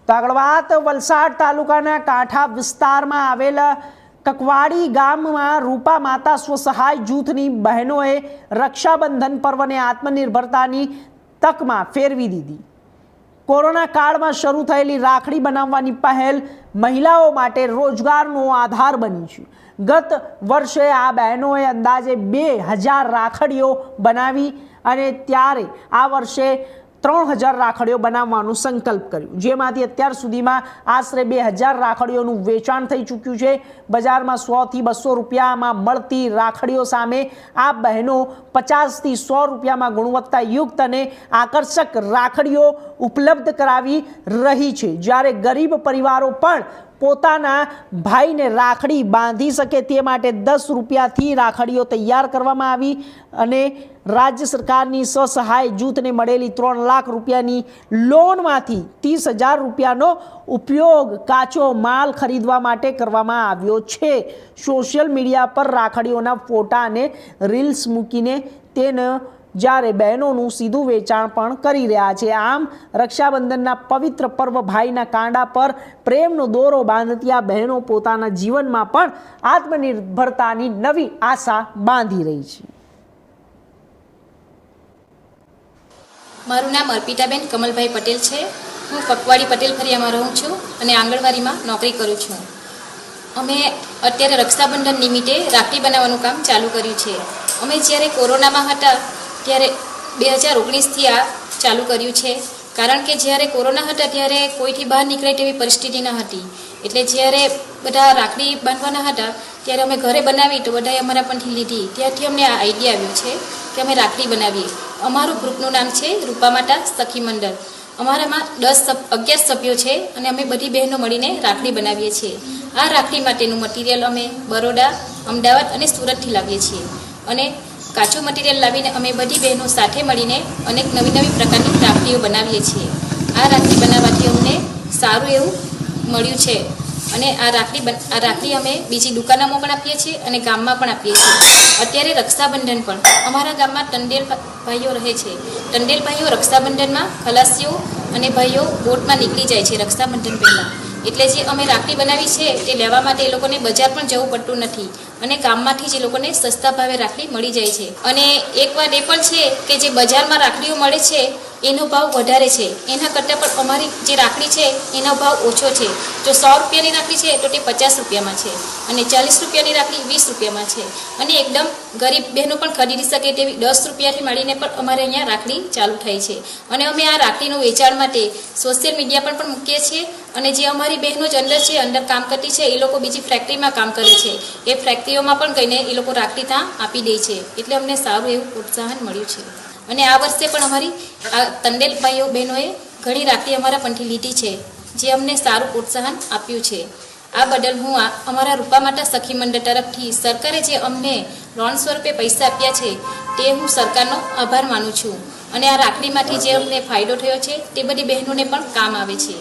તો આગળ વાત વલસાડ તાલુકાના કાંઠા વિસ્તારમાં આવેલા કકવાડી ગામમાં રૂપા માતા સ્વસહાય જૂથની બહેનોએ રક્ષાબંધન પર્વને આત્મનિર્ભરતાની તકમાં ફેરવી દીધી। કોરોના કાળમાં શરૂ થયેલી રાખડી બનાવવાની પહેલ મહિલાઓ માટે રોજગારનો આધાર બની છે। ગત વર્ષે આ બહેનોએ અંદાજે 2000 રાખડીઓ બનાવી અને ત્યારે આ વર્ષે 3000 રાખડીઓ બનાવવાનો સંકલ્પ કર્યો, જેમાંથી અત્યાર સુધીમાં આશરે 2000 રાખડીઓનું વેચાણ થઈ ચૂક્યું છે। બજારમાં 100 થી 200 રૂપિયામાં મળતી રાખડીઓ સામે આ બહેનો 50 થી 100 રૂપિયામાં ગુણવત્તાયુક્ત અને આકર્ષક રાખડીઓ ઉપલબ્ધ કરાવી રહી છે, જ્યારે ગરીબ પરિવારો પણ પોતાના ભાઈને રાખડી બાંધી શકે તે માટે 10 રૂપિયાથી રાખડીઓ તૈયાર કરવામાં આવી અને રાજ્ય સરકારની સ્વસહાય જૂથને મળેલી 3 લાખ રૂપિયાની લોનમાંથી 30,000 રૂપિયાનો ઉપયોગ કાચો માલ ખરીદવા માટે કરવામાં આવ્યો છે। સોશિયલ મીડિયા પર રાખડીઓના ફોટા અને રીલ્સ મૂકીને તેને જ્યારે બહેનોનું સીધું વેચાણ પણ કરી રહ્યા છે। આમ રક્ષાબંધનના પવિત્ર પર્વ ભાઈના કાંડા પર પ્રેમનો દોરો બાંધતી આ બહેનો પોતાના જીવનમાં પણ આત્મનિર્ભરતાની નવી આશા બાંધી રહી છે। મારું નામ અર્પિતાબેન કમલભાઈ પટેલ છે। હું કકવાડી પટેલ ફરિયામાં રહું છું અને આંગણવાડીમાં નોકરી કરું છું। અમે અત્યારે રક્ષાબંધન નિમિત્તે રાખડી બનાવવાનું કામ ચાલુ કર્યું છે। અમે જ્યારે કોરોનામાં હતા ત્યારે 2019થી આ ચાલુ કર્યું છે, કારણ કે જ્યારે કોરોના હતા ત્યારે કોઈથી બહાર નીકળે તેવી પરિસ્થિતિ ન હતી, એટલે જ્યારે બધા રાખડી બાંધવાના હતા ત્યારે અમે ઘરે બનાવી તો બધાએ અમારા પણથી લીધી। ત્યારથી અમને આ આઈડિયા આવ્યો છે કે અમે રાખડી બનાવીએ। અમારું ગ્રુપનું નામ છે રૂપા માતા સખી મંડળ। અમારામાં 11 સભ્યો છે અને અમે બધી બહેનો મળીને રાખડી બનાવીએ છીએ। આ રાખડી માટેનું મટીરિયલ અમે બરોડા, અમદાવાદ અને સુરતથી લાવીએ છીએ અને કાચું મટીરિયલ લાવીને અમે બધી બહેનો સાથે મળીને અનેક નવી પ્રકારની રાખડીઓ બનાવીએ છીએ। આ રાખડી બનાવવાથી અમને સારું એવું મળ્યું છે અને આ રાખડી અમે બીજી દુકાનોમાં પણ આપીએ છીએ અને ગામમાં પણ આપીએ છીએ। અત્યારે રક્ષાબંધન પણ અમારા ગામમાં ટંડેલ ભાઈઓ રહે છે। ટંડેલ ભાઈઓ રક્ષાબંધનમાં ખલાસીઓ અને ભાઈઓ બોટમાં નીકળી જાય છે રક્ષાબંધન પહેલાં, એટલે જે અમે રાખડી બનાવી છે તે લેવા માટે એ લોકોને બજાર પણ જવું પડતું નથી અને ગામમાંથી જ એ લોકોને સસ્તા ભાવે રાખડી મળી જાય છે। અને એક વાત એ પણ છે કે જે બજારમાં રાખડીઓ મળે છે એનો ભાવ વધારે છે, એના કરતાં પણ અમારી જે રાખડી છે એનો ભાવ ઓછો છે। જો 100 રૂપિયાની રાખડી છે તો તે 50 રૂપિયામાં છે અને 40 રૂપિયાની રાખડી 20 રૂપિયામાં છે અને એકદમ ગરીબ બહેનો પણ ખરીદી શકે તેવી 10 રૂપિયાથી માંડીને પણ અમારે અહીંયા રાખડી ચાલુ થાય છે। અને અમે આ રાખડીનું વેચાણ માટે સોશિયલ મીડિયા પર પણ મૂકીએ છીએ અને જે અમારી બહેનો જ અંદર કામ કરતી છે એ લોકો બીજી ફેક્ટરીમાં કામ કરે છે, એ ફેક્ટરીઓમાં પણ ગઈને એ લોકો રાખડી ત્યાં આપી દે છે, એટલે અમને સારું એવું પ્રોત્સાહન મળ્યું છે। અને આ વર્ષે પણ અમારી આ ટંડેલ ભાઈઓ બહેનોએ ઘણી રાખડી અમારા પણથી લીધી છે, જે અમને સારું પ્રોત્સાહન આપ્યું છે। આ બદલ હું અમારા રૂપા માતા સખી મંડળ તરફથી સરકારે જે અમને લોન સ્વરૂપે પૈસા આપ્યા છે તે હું સરકારનો આભાર માનું છું અને આ રાખડીમાંથી જે અમને ફાયદો થયો છે તે બધી બહેનોને પણ કામ આવે છે।